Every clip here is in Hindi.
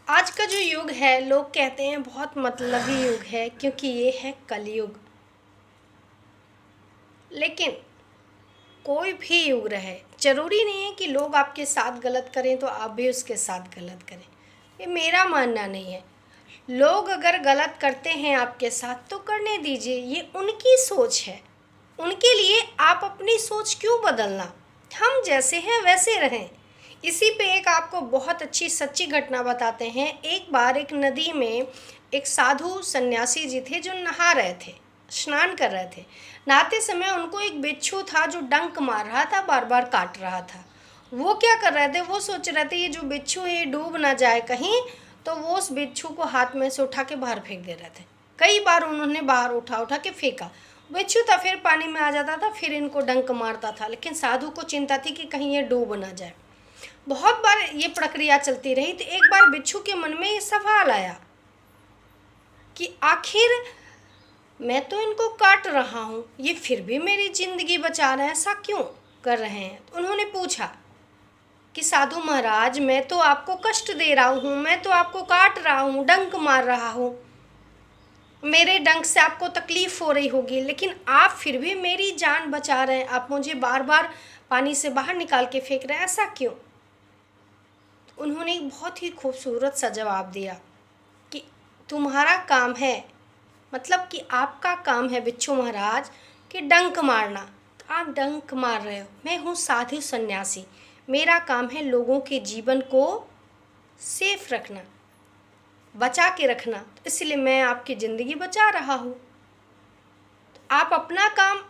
आज का जो युग है लोग कहते हैं बहुत मतलबी युग है क्योंकि ये है कलयुग। लेकिन कोई भी युग रहे, ज़रूरी नहीं है कि लोग आपके साथ गलत करें तो आप भी उसके साथ गलत करें। ये मेरा मानना नहीं है। लोग अगर गलत करते हैं आपके साथ तो करने दीजिए, ये उनकी सोच है। उनके लिए आप अपनी सोच क्यों बदलना। हम जैसे हैं वैसे रहें। इसी पे एक आपको बहुत अच्छी सच्ची घटना बताते हैं। एक बार एक नदी में एक साधु सन्यासी जी थे जो नहा रहे थे, स्नान कर रहे थे। नहाते समय उनको एक बिच्छू था जो डंक मार रहा था, बार बार काट रहा था। वो क्या कर रहे थे, वो सोच रहे थे ये जो बिच्छू है ये डूब ना जाए कहीं, तो वो उस बिच्छू को हाथ में से उठा के बाहर फेंक दे रहे थे। कई बार उन्होंने बाहर उठा उठा के फेंका, बिच्छू था फिर पानी में आ जाता था, फिर इनको डंक मारता था। लेकिन साधु को चिंता थी कि कहीं ये डूब ना जाए। बहुत बार ये प्रक्रिया चलती रही तो एक बार बिच्छू के मन में ये सवाल आया कि आखिर मैं तो इनको काट रहा हूँ, ये फिर भी मेरी ज़िंदगी बचा रहे हैं, ऐसा क्यों कर रहे हैं। उन्होंने पूछा कि साधु महाराज, मैं तो आपको कष्ट दे रहा हूँ, मैं तो आपको काट रहा हूँ, डंक मार रहा हूँ, मेरे डंक से आपको तकलीफ़ हो रही होगी, लेकिन आप फिर भी मेरी जान बचा रहे हैं, आप मुझे बार बार पानी से बाहर निकाल के फेंक रहे हैं, ऐसा क्यों। उन्होंने एक बहुत ही खूबसूरत सा जवाब दिया कि तुम्हारा काम है, मतलब कि आपका काम है बिच्छू महाराज कि डंक मारना, तो आप डंक मार रहे हो। मैं हूँ साधु सन्यासी, मेरा काम है लोगों के जीवन को सेफ रखना, बचा के रखना, तो इसलिए मैं आपकी ज़िंदगी बचा रहा हूँ। तो आप अपना काम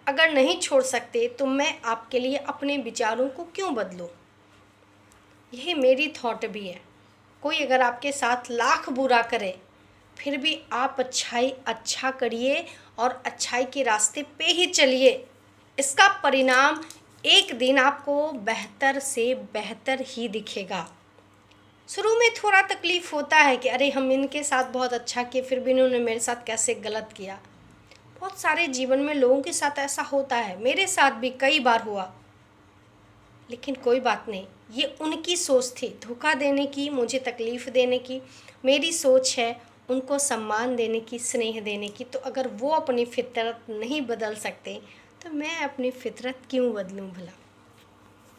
अगर नहीं छोड़ सकते तो मैं आपके लिए अपने विचारों को क्यों बदलूँ। यही मेरी थॉट भी है। कोई अगर आपके साथ लाख बुरा करे फिर भी आप अच्छा करिए और अच्छाई के रास्ते पे ही चलिए। इसका परिणाम एक दिन आपको बेहतर से बेहतर ही दिखेगा। शुरू में थोड़ा तकलीफ़ होता है कि अरे हम इनके साथ बहुत अच्छा किए फिर भी इन्होंने मेरे साथ कैसे गलत किया। बहुत सारे जीवन में लोगों के साथ ऐसा होता है, मेरे साथ भी कई बार हुआ। लेकिन कोई बात नहीं, ये उनकी सोच थी धोखा देने की, मुझे तकलीफ़ देने की। मेरी सोच है उनको सम्मान देने की, स्नेह देने की। तो अगर वो अपनी फितरत नहीं बदल सकते तो मैं अपनी फितरत क्यों बदलूं भला।